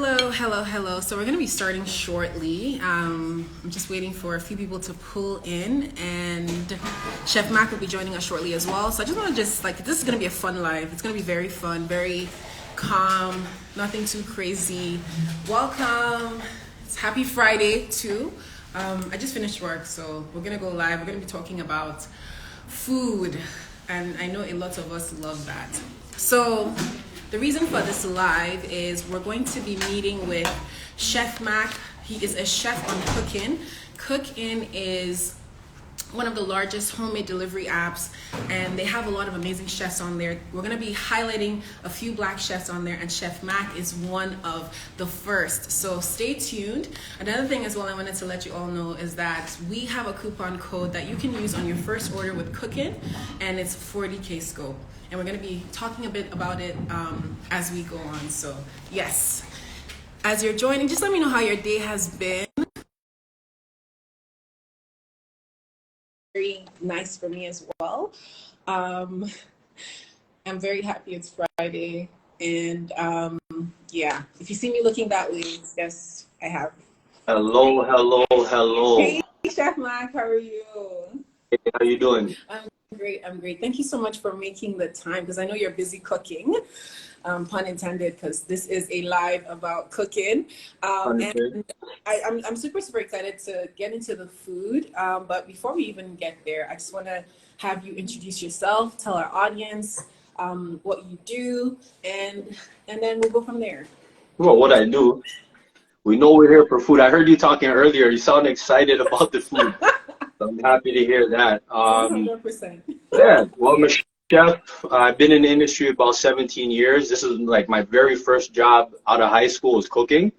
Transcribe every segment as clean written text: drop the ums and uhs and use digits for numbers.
Hello. So we're going to be starting shortly. I'm just waiting for a few people to pull in, and Chef Macc will be joining us shortly as well. So I just want to this is going to be a fun live. It's going to be very fun, very calm, nothing too crazy. Welcome. It's happy Friday too. I just finished work, so we're going to go live. We're going to be talking about food, and I know a lot of us love that. So the reason for this live is we're going to be meeting with Chef Macc. He is a chef on Cookin. Cookin is one of the largest homemade delivery apps, and they have a lot of amazing chefs on there. We're going to be highlighting a few black chefs on there, and Chef Macc is one of the first. So stay tuned. Another thing as well I wanted to let you all know is that we have a coupon code that you can use on your first order with Cookin, and it's 40KSCOPE. And we're going to be talking a bit about it as we go on. So yes, as you're joining, just let me know how your day has been. Very nice for me as well. I'm very happy it's Friday. And yeah, if you see me looking that way, yes, I have. Hello. Hey, Chef Macc, how are you? Hey, how you doing? I'm great. Thank you so much for making the time, because I know you're busy cooking, pun intended, because this is a live about cooking. And I'm super excited to get into the food. But before we even get there, I just want to have you introduce yourself, tell our audience what you do, and then we'll go from there. Well, what I do, we know we're here for food. I heard you talking earlier. You sound excited about the food. I'm happy to hear that. 100%. Yeah, well, I'm a chef. I've been in the industry about 17 years. This is like my very first job out of high school was cooking.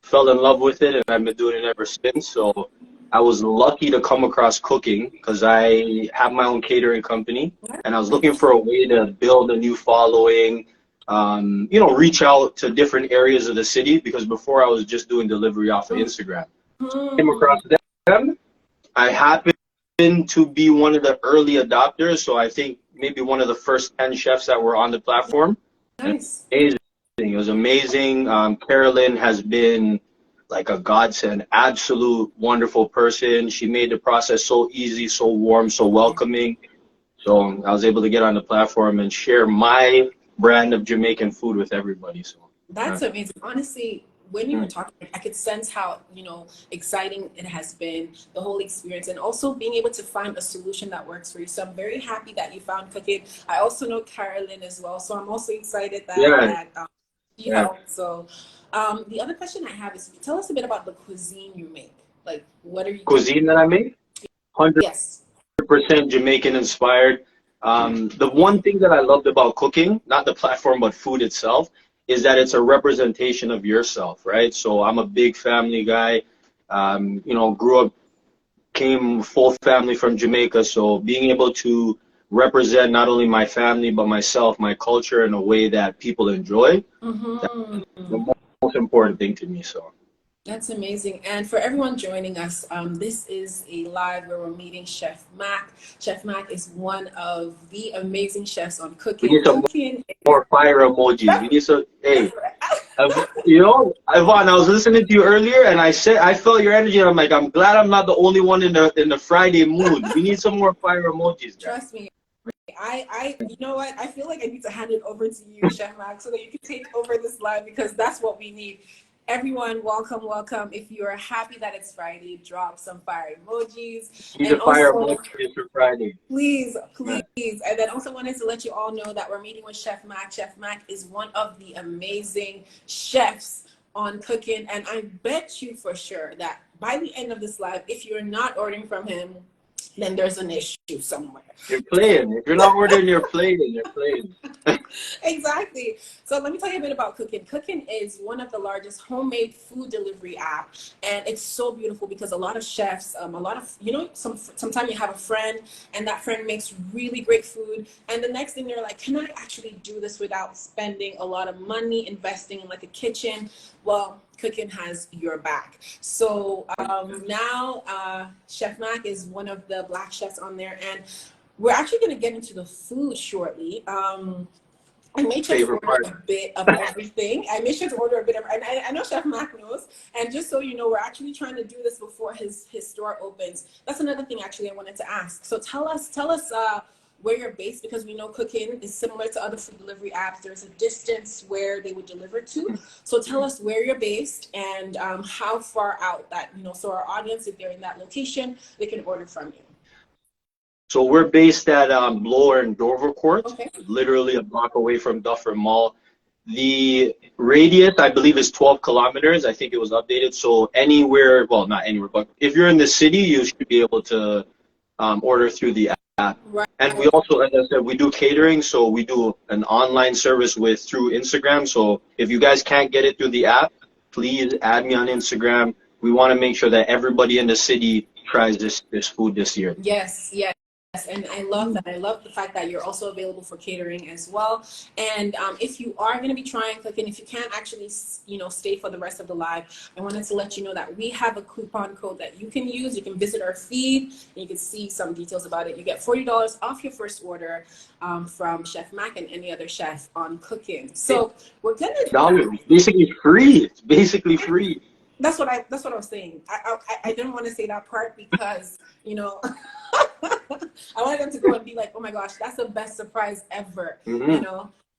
Fell in love with it, and I've been doing it ever since. So I was lucky to come across cooking because I have my own catering company, and I was looking for a way to build a new following, reach out to different areas of the city, because before I was just doing delivery off of Instagram. Came across them. I happened to be one of the early adopters, so I think maybe one of the first 10 chefs that were on the platform. Nice. Amazing. It was amazing. Carolyn has been like a godsend, absolute wonderful person. She made the process so easy, so warm, so welcoming. So I was able to get on the platform and share my brand of Jamaican food with everybody. So that's amazing. Honestly, when you were talking, I could sense how, exciting it has been, the whole experience, and also being able to find a solution that works for you. So I'm very happy that you found Cooking. I also know Carolyn as well, so I'm also excited that she helped. So the other question I have is, tell us a bit about the cuisine you make. Like, what are you cuisine that I make? 100% Yes. Jamaican inspired. The one thing that I loved about cooking, not the platform, but food itself, is that it's a representation of yourself, right? So I'm a big family guy, grew up, came full family from Jamaica. So being able to represent not only my family, but myself, my culture in a way that people enjoy, that's the most important thing to me. So. That's amazing. And for everyone joining us, this is a live where we're meeting Chef Macc. Chef Macc is one of the amazing chefs on Cooking. We need some more fire emojis. We need some, hey, Yvonne, I was listening to you earlier, and I felt your energy, and I'm like, I'm glad I'm not the only one in the Friday mood. We need some more fire emojis, guys. Trust me. You know what? I feel like I need to hand it over to you, Chef Macc, so that you can take over this live, because that's what we need. Everyone, welcome. If you are happy that it's Friday, drop some fire emojis. Need a fire emojis for Friday. Please. And then also wanted to let you all know that we're meeting with Chef Macc. Chef Macc is one of the amazing chefs on Cooking. And I bet you for sure that by the end of this live, if you're not ordering from him, then there's an issue somewhere. You're playing. If you're not ordering, you're playing. Exactly. So let me tell you a bit about Cooking. Cooking is one of the largest homemade food delivery app, and it's so beautiful because a lot of chefs, sometimes you have a friend and that friend makes really great food, and the next thing they're like, can I actually do this without spending a lot of money investing in like a kitchen? Well, Cooking has your back. So now Chef Macc is one of the black chefs on there, and we're actually going to get into the food shortly. I made sure to favorite order part. a bit of everything. I made sure to order a bit of, and I know Chef Mac knows. And just so you know, we're actually trying to do this before his store opens. That's another thing actually I wanted to ask. So tell us where you're based, because we know cooking is similar to other food delivery apps. There's a distance where they would deliver to. So tell us where you're based and how far out that, so our audience, if they're in that location, they can order from you. So we're based at Lower and Dover Court, Okay. literally a block away from Duffer Mall. The radius, I believe, is 12 kilometers. I think it was updated. So anywhere, well, not anywhere, but if you're in the city, you should be able to order through the app. Right. And we also, as I said, we do catering. So we do an online service through Instagram. So if you guys can't get it through the app, please add me on Instagram. We want to make sure that everybody in the city tries this food this year. Yes, yes. And I love that. I love the fact that you're also available for catering as well. And if you are going to be trying cooking, if you can't actually, stay for the rest of the live, I wanted to let you know that we have a coupon code that you can use. You can visit our feed and you can see some details about it. You get $40 off your first order from Chef Mac and any other chef on cooking. So we're going to... Basically free. It's basically free. That's what I was saying. I didn't want to say that part because, I wanted them to go and be like, oh my gosh, that's the best surprise ever,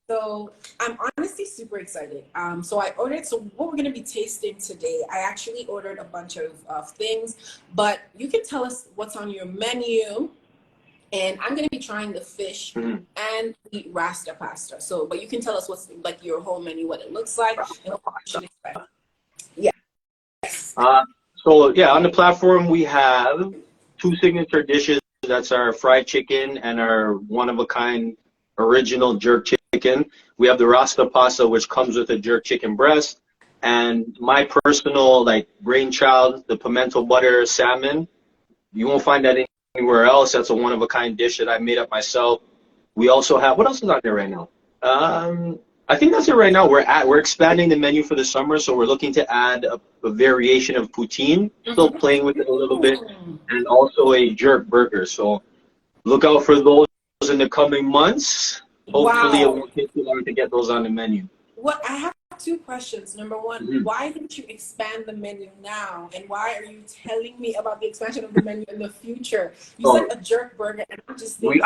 So I'm honestly super excited. So what we're going to be tasting today, I actually ordered a bunch of things, but you can tell us what's on your menu. And I'm going to be trying the fish and the rasta pasta. So, but you can tell us what's like your whole menu, what it looks like, and what you should expect. So yeah, on the platform we have 2 signature dishes. That's our fried chicken and our one-of-a-kind original jerk chicken. We have the rasta pasta, which comes with a jerk chicken breast, and my personal brainchild, the pimento butter salmon. You won't find that anywhere else. That's a one-of-a-kind dish that I made up myself. We also have, what else is on there right now? I think that's it right now. We're expanding the menu for the summer, so we're looking to add a variation of poutine, still playing with it a little bit, and also a jerk burger. So look out for those in the coming months. Hopefully, it won't take too long to get those on the menu. I have 2 questions. Number one, why didn't you expand the menu now? And why are you telling me about the expansion of the menu in the future? You said a jerk burger, and I'm just thinking...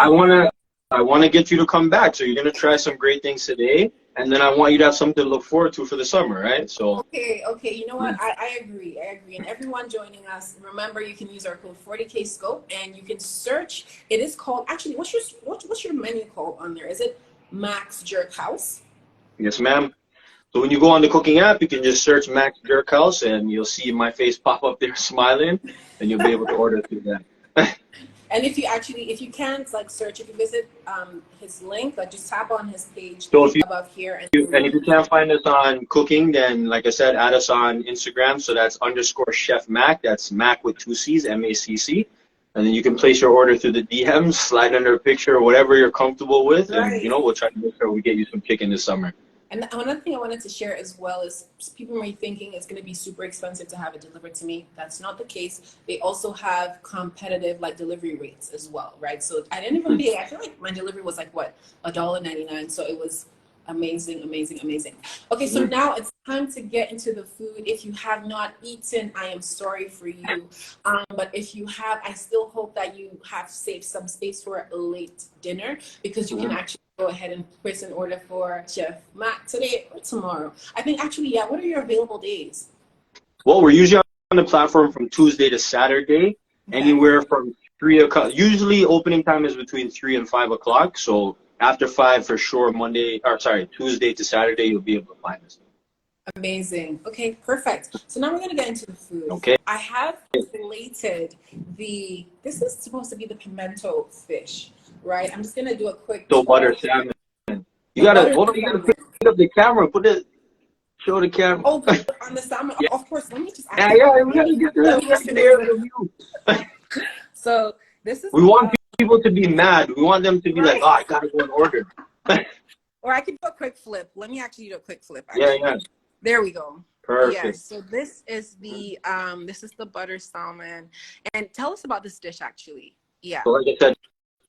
I want to get you to come back. So you're going to try some great things today, and then I want you to have something to look forward to for the summer, right? So okay. You know what? I agree. And everyone joining us, remember you can use our code 40KSCOPE, and you can search. It is called, actually, what's your menu called on there? Is it Max Jerk House? Yes, ma'am. So when you go on the cooking app, you can just search Max Jerk House, and you'll see my face pop up there smiling, and you'll be able to order through that. And if you can't search, if you visit his link, just tap on his page above here. And if you can't find us on cooking, then like I said, add us on Instagram. So that's _Chef Mac. That's Mac with 2 C's, MACC. And then you can place your order through the DMs, slide under a picture, whatever you're comfortable with. Right. And we'll try to make sure we get you some chicken this summer. And another thing I wanted to share as well is people may be thinking it's going to be super expensive to have it delivered to me. That's not the case. They also have competitive delivery rates as well, right? So I didn't even pay. I feel like my delivery was $1.99. So it was amazing. Okay, so now it's time to get into the food. If you have not eaten, I am sorry for you. But if you have, I still hope that you have saved some space for a late dinner, because you can actually go ahead and place an order for Chef Mac today or tomorrow. I think actually, what are your available days? Well, we're usually on the platform from Tuesday to Saturday, anywhere from 3 o'clock. Usually opening time is between 3 and 5 o'clock. So after 5 for sure, Tuesday to Saturday, you'll be able to find us. Amazing. Okay, perfect. So now we're going to get into the food. Okay. I have plated this is supposed to be the pimento fish, right? I'm just going to do a quick... So butter salmon. You got to pick up the camera, show the camera. Oh, on the salmon, of course. Let me just... we got to get the review. So this is... We want people to be mad. We want them to be like, I got to go and order. Or I can do a quick flip. Let me actually do a quick flip. Actually. Yeah. There we go. Perfect. Yes. So this is the butter salmon. And tell us about this dish actually. Yeah. So like I said,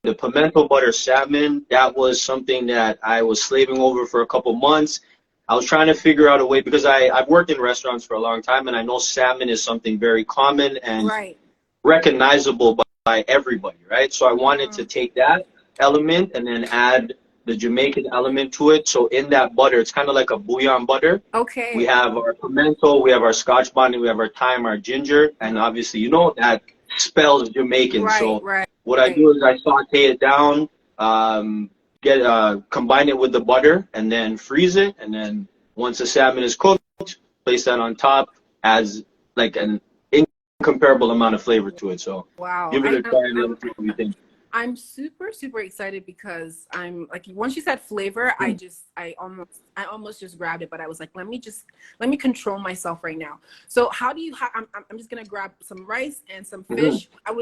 the pimento butter salmon, that was something that I was slaving over for a couple months. I was trying to figure out a way because I've worked in restaurants for a long time, and I know salmon is something very common and Right. recognizable by everybody, right? So I wanted to take that element and then add the Jamaican element to it. So in that butter, it's kind of like a bouillon butter. We Okay. have our pimento, we have our scotch bonnet, we have our thyme, our ginger, and obviously, you know, that spells Jamaican. Right, So right, what I right. do is I saute it down, combine it with the butter, and then freeze it. And then once the salmon is cooked, place that on top, adds like an incomparable amount of flavor to it. So Wow. give it a try and let me know what you think. I'm super, super excited because I'm like, once you said flavor, I almost just grabbed it, but I was like, let me control myself right now. So how do you, I'm just going to grab some rice and some fish. How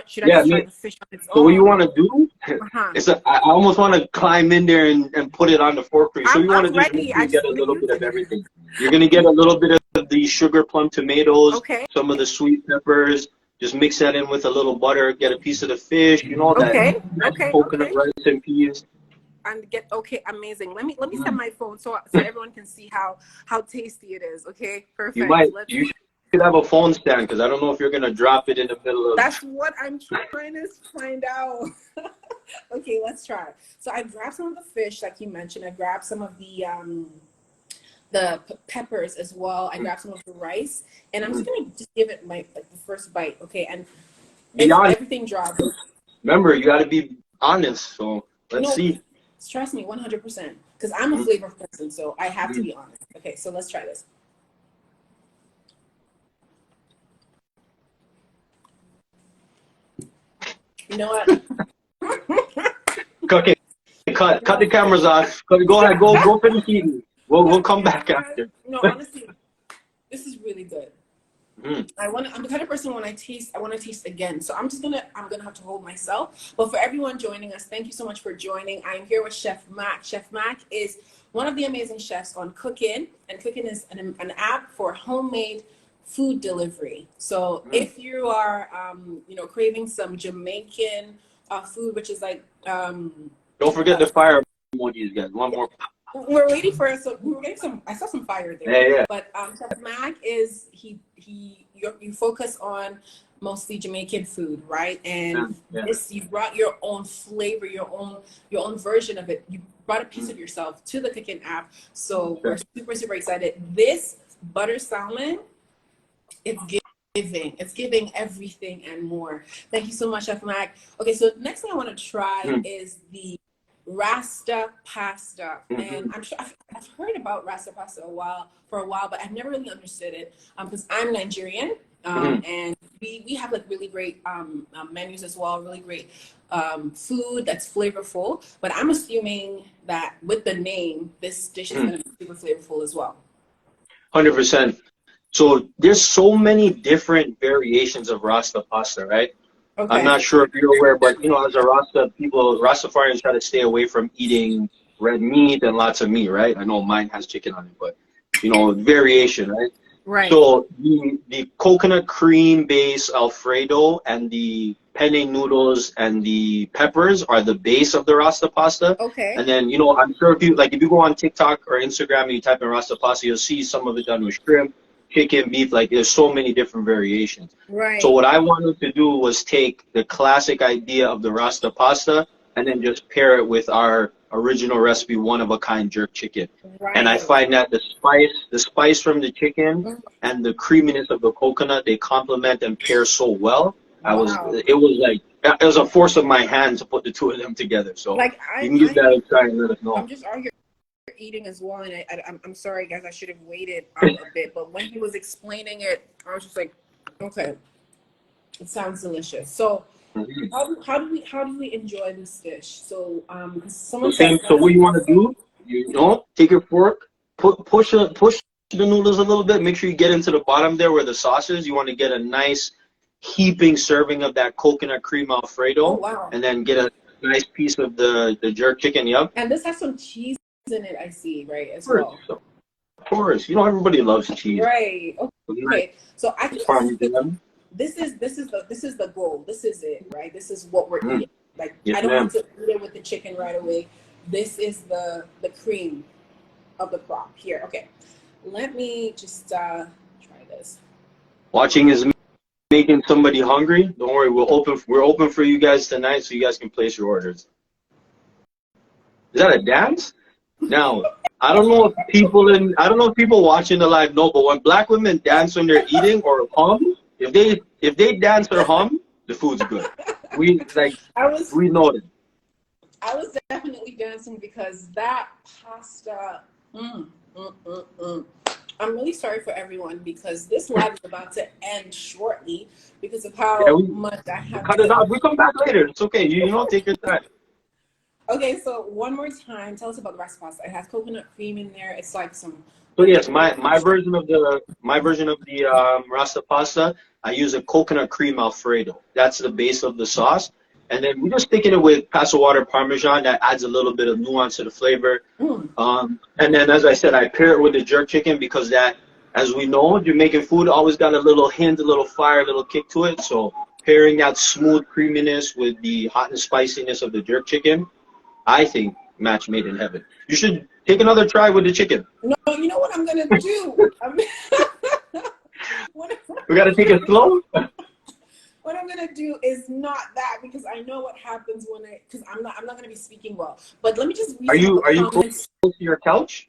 should I Yeah, just try the fish on its so what you own? want to do Uh-huh. is I almost want to climb in there and put it on the fork for you. So you want I'm to just make ready. sure I you get just a wanted little you bit of to. everything. You're going to get a little bit of the sugar plum tomatoes, Okay. some of the sweet peppers. Just mix that in with a little butter. Get a piece of the fish. You know that Okay. nice Okay. coconut Okay. rice and peas. And get okay, amazing. Let me set my phone so everyone can see how tasty it is. Okay, perfect. You should have a phone stand because I don't know if you're going to drop it in the middle of. That's what I'm trying to find out. Okay, let's try. So I grabbed some of the fish, like you mentioned. I grabbed some of the peppers as well. I grabbed some of the rice, and I'm just gonna just give it my like the first bite. Okay, and Be if honest. everything drops, Remember, you got to be honest. So let's no, see. trust me, 100%. Because I'm a flavor person, so I have to be honest. Okay, so let's try this. You know what? Okay, cut the cameras off. Go ahead, go finish eating. We'll come back after. No, honestly, this is really good. Mm. I'm the kind of person when I want to taste again. So I'm gonna have to hold myself. But for everyone joining us, thank you so much for joining. I'm here with Chef Macc. Chef Macc is one of the amazing chefs on Cookin, and Cookin is an app for homemade food delivery. So if you are craving some Jamaican food, which is like Don't forget the fire emojis, guys. One more. we're waiting for we were getting some. I saw some fire there. Yeah. But Chef Mac is you focus on mostly Jamaican food, right? And this you brought your own flavor, your own version of it. You brought a piece of yourself to the Cooking app. So we're super, super excited. This butter salmon, it's giving. It's giving everything and more. Thank you so much, Chef Mac. Okay, so next thing I want to try is the Rasta pasta, and I'm sure I've heard about Rasta pasta for a while, but I've never really understood it because I'm Nigerian, and we have like really great menus as well, really great food that's flavorful. But I'm assuming that with the name, this dish is going to be super flavorful as well. 100%. So there's so many different variations of Rasta pasta, right? Okay. I'm not sure if you're aware, but as a Rastafarians try to stay away from eating red meat and lots of meat, right? I know mine has chicken on it, but variation, right? Right. So the coconut cream base Alfredo and the penne noodles and the peppers are the base of the Rasta pasta. Okay. And then I'm sure if you go on TikTok or Instagram and you type in Rasta pasta, you'll see some of it done with shrimp, chicken, beef. Like there's so many different variations. Right. So what I wanted to do was take the classic idea of the Rasta pasta and then just pair it with our original recipe, one of a kind jerk chicken. Right. And I find that the spice from the chicken and the creaminess of the coconut, they complement and pair so well. It was a force of my hand to put the two of them together. So you can give that a try and let us know. I'm just out here eating as well, and I'm sorry guys, I should have waited a bit, but when he was explaining it, I was just like, okay, it sounds delicious. So how do we enjoy this dish? So so what you want to do, take your fork, push the noodles a little bit, make sure you get into the bottom there where the sauce is. You want to get a nice heaping serving of that coconut cream Alfredo, and then get a nice piece of the jerk chicken. And this has some cheese in it, I see, right, as well. Of course, everybody loves cheese. Right. Okay. So I think this is the goal. This is it, right? This is what we're eating. Like Yes, I don't have ma'am. to eat it with the chicken right away. This is the cream of the crop here. Okay, let me just try this. Watching is making somebody hungry. Don't worry, we're open for you guys tonight, so you guys can place your orders. Is that a dance? Now, I don't know if people watching the live know, but when black women dance when they're eating or hum, if they dance or hum, the food's good. We like I was we know it. I was definitely dancing because that pasta. Mm, mm, mm, mm. I'm really sorry for everyone because this live is about to end shortly because of Yeah, how we much I have cut it to. off. We come back later. It's okay. You know, take your time. Okay, so one more time, tell us about the rice pasta. It has coconut cream in there. It's like some So yes, really my version of the rasta pasta, I use a coconut cream Alfredo. That's the base of the sauce, and then we're just sticking it with paso water Parmesan. That adds a little bit of nuance to the flavor. mm, And then, as I said, I pair it with the jerk chicken because that, as we know, Jamaican food always got a little hint, a little fire, a little kick to it. So pairing that smooth creaminess with the hot and spiciness of the jerk chicken, I think match made in heaven. You should take another try with the chicken. no, you know what I'm gonna do? What, We got to take it slow. what I'm gonna do is not that because I know what happens when because I'm not gonna be speaking well. But let me just read Are some of you the are you close comments. to your couch?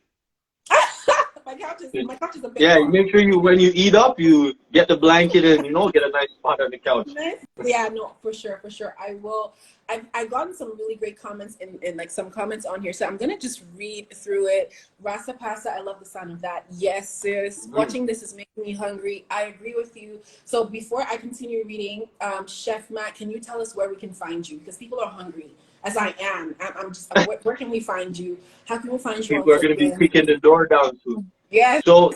My couch is a bit Yeah, far. make sure you when you eat up, you get the blanket and get a nice spot on the couch. Nice. Yeah, no, for sure, for sure. I will. I've gotten some really great comments in like some comments on here, so I'm gonna just read through it. Rasa pasta, I love the sound of that. Yes, sis. Mm. Watching this is making me hungry. I agree with you. So before I continue reading, Chef Matt, can you tell us where we can find you? Because people are hungry, as I am. Where can we find you? How can we find you on People are going to be LinkedIn? kicking the door down soon. Yes. So,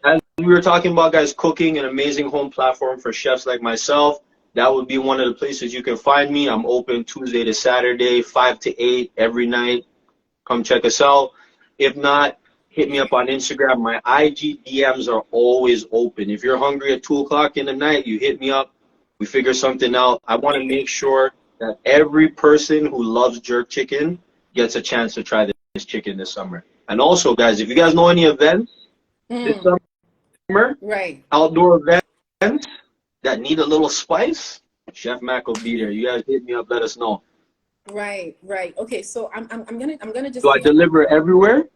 as we were talking about, guys, cooking, an amazing home platform for chefs like myself, that would be one of the places you can find me. I'm open Tuesday to Saturday, 5 to 8 every night. Come check us out. If not, hit me up on Instagram. My IG DMs are always open. If you're hungry at 2 o'clock in the night, you hit me up. We figure something out. I want to make sure that every person who loves jerk chicken gets a chance to try this chicken this summer. And also, guys, if you guys know any events this Mm, summer, right. outdoor events that need a little spice, Chef Mac will be there. You guys hit me up, let us know. Right. Right. Okay. So I'm gonna Do just I say deliver everywhere?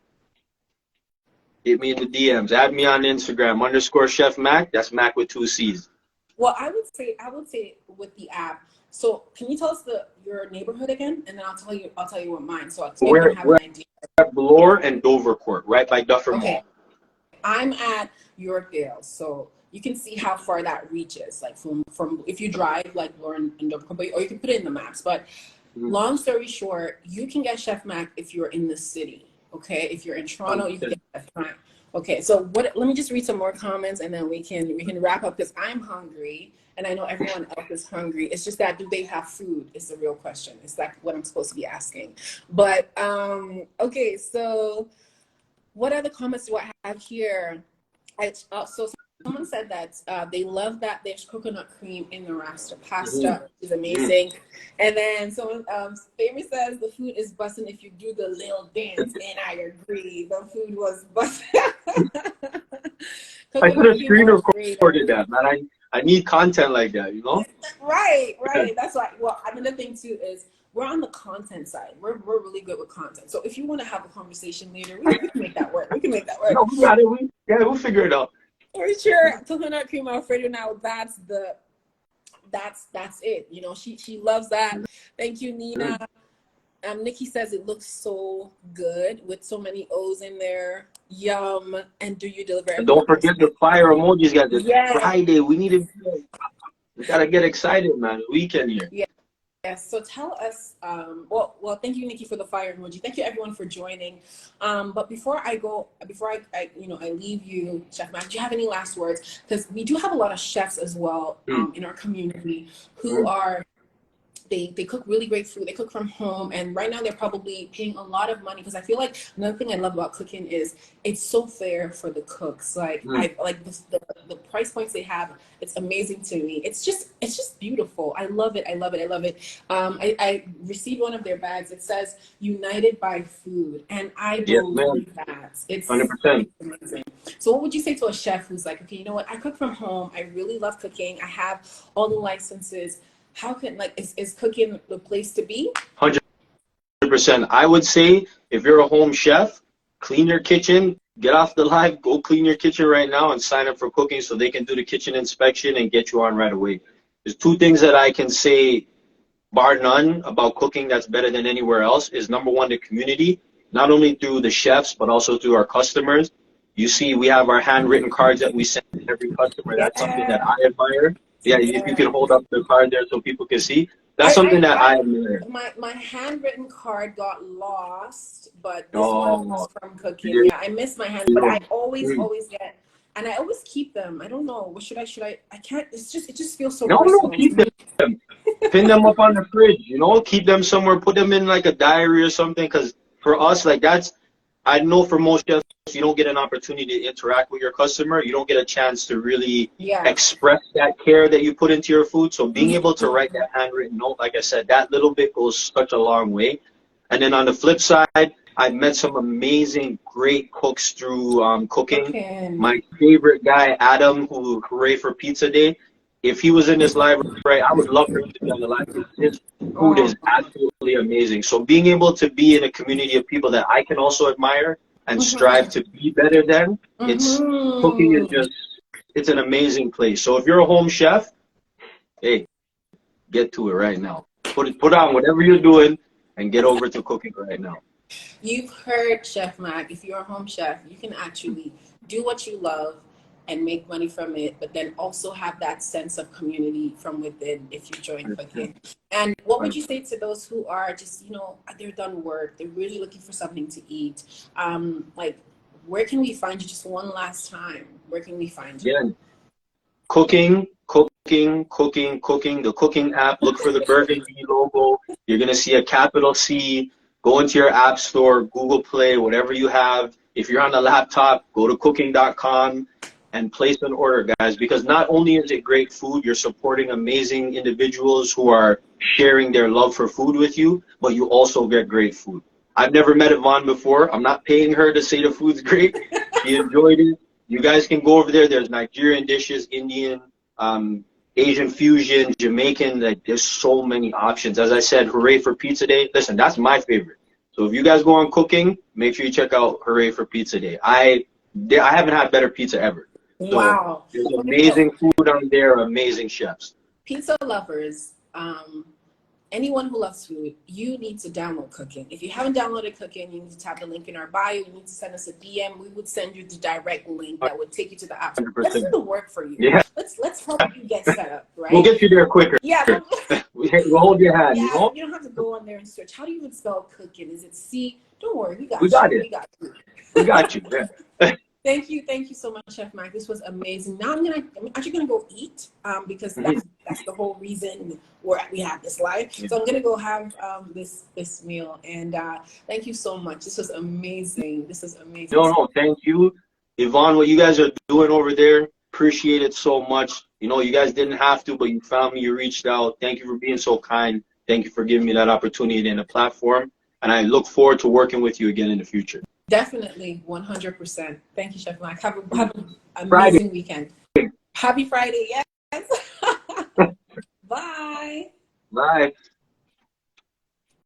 Hit me in the DMs. Add me on Instagram, _Chef Mac. That's Mac with 2 C's. Well, I would say with the app. So can you tell us your neighborhood again, and then I'll tell you what mine. So maybe you can have We're an idea. at Bloor and Dovercourt, right by Duffer Okay, Mall. I'm at Yorkdale, so you can see how far that reaches. Like from if you drive like Lauren and Dovercourt, or you can put it in the maps. But Mhm. long story short, you can get Chef Mac if you're in the city. Okay, if you're in Toronto, you can get Chef Mac. Okay, so what? Let me just read some more comments, and then we can wrap up because I'm hungry, and I know everyone else is hungry. It's just that do they have food? Is the real question. It's like what I'm supposed to be asking. But okay, so what other comments do I have here? So someone said that they love that there's coconut cream in the rasta Mhm. pasta, which is Mhm. amazing. And then someone, Favorite says the food is busting if you do the little dance, and I agree. The food was busting. I could Coconut have cream screen Alfredo. recorded that, man. I need content like that, you know? Right, Yeah. right. That's why. Well, another thing too is we're on the content side. We're really good with content. So if you want to have a conversation later, we can make that work. We can make that work. No, we got it. We'll figure it out. For sure, coconut cream Alfredo. Now that's it. You know, she loves that. Thank you, Nina. Mhm. Nikki says it looks so good with so many O's in there. Yum. And do you deliver And everywhere? don't forget the fire emojis, guys. It's Yes. Friday. We gotta get excited, man. Weekend here. Yes. So tell us. Well. Thank you, Nikki, for the fire emoji. Thank you, everyone, for joining. But before I leave you, Chef Mac, do you have any last words? Because we do have a lot of chefs as well Mm. in our community who Mm. are they cook really great food. They cook from home, and right now they're probably paying a lot of money, because I feel like another thing I love about cooking is it's so fair for the cooks. Like I like the price points they have. It's amazing to me. It's just beautiful. I love it. I love it. I love it. I received one of their bags. It says "United by Food," and I Yes, ma'am. believe that. It's 100%. amazing. So what would you say to a chef who's like, okay, you know what? I cook from home. I really love cooking. I have all the licenses. How can, like, is cooking the place to be? 100%. I would say if you're a home chef, clean your kitchen, get off the live, go clean your kitchen right now and sign up for cooking so they can do the kitchen inspection and get you on right away. There's two things that I can say, bar none, about cooking that's better than anywhere else is number one, the community, not only through the chefs, but also through our customers. You see, we have our handwritten cards that we send to every customer. That's something that I admire. Yeah, if you can hold up the card there so people can see. That's something that I admire. My handwritten card got lost, but this one was Oh, from cooking. Yeah, I miss my hand, but I always mm. get, and I always keep them. I don't know. What should I can't. It just feels so No, personal keep to me. them. Pin them up on the fridge, keep them somewhere, put them in like a diary or something. Because for us, like I know for most chefs, you don't get an opportunity to interact with your customer. You don't get a chance to really express that care that you put into your food. So being able to write that handwritten note, like I said, that little bit goes such a long way. And then on the flip side, I've met some amazing, great cooks through cooking. My favorite guy, Adam, who hooray for Pizza Day. If he was in this live, right, I would love for him to be on the live because his food is absolutely amazing. So being able to be in a community of people that I can also admire and strive to be better than, cooking is it's an amazing place. So if you're a home chef, hey, get to it right now. Put on whatever you're doing and get over to cooking right now. You've heard Chef Macc. If you're a home chef, you can actually do what you love and make money from it, but then also have that sense of community from within if you join cooking. And what would you say to those who are just, they're done work, they're really looking for something to eat? Like, where can we find you? Just one last time, where can we find you? Yeah. Cooking, the cooking app. Look for the burgundy logo. You're going to see a capital C. Go into your app store, Google Play, whatever you have. If you're on the laptop, go to cooking.com and place an order, guys, because not only is it great food, you're supporting amazing individuals who are sharing their love for food with you, but you also get great food. I've never met Yvonne before. I'm not paying her to say the food's great. She enjoyed it. You guys can go over there. There's Nigerian dishes, Indian, Asian fusion, Jamaican. Like, there's so many options. As I said, hooray for Pizza Day. Listen, that's my favorite. So if you guys go on cooking, make sure you check out Hooray for Pizza Day. I haven't had better pizza ever. So wow. There's amazing food on there, amazing chefs. Pizza lovers, anyone who loves food, you need to download Cooking. If you haven't downloaded Cooking, you need to tap the link in our bio. You need to send us a DM. We would send you the direct link that would take you to the app. 100%. Let's do the work for you. Yeah. Let's help you get set up, right? We'll get you there quicker. Yeah. We'll hold your hand. Yeah, you don't have to go on there and search. How do you even spell Cooking? Is it C? Don't worry, we got you. We got you. Yeah. Thank you so much, Chef Macc. This was amazing. Now I'm actually gonna go eat because that's the whole reason we have this live. So I'm gonna go have this meal, and thank you so much. This was amazing. No, thank you, Yvonne. What you guys are doing over there, appreciate it so much. You guys didn't have to, but you found me. You reached out. Thank you for being so kind. Thank you for giving me that opportunity and a platform. And I look forward to working with you again in the future. Definitely, 100%. Thank you, Chef Macc. Have an amazing weekend. Happy Friday, yes. Bye. Bye.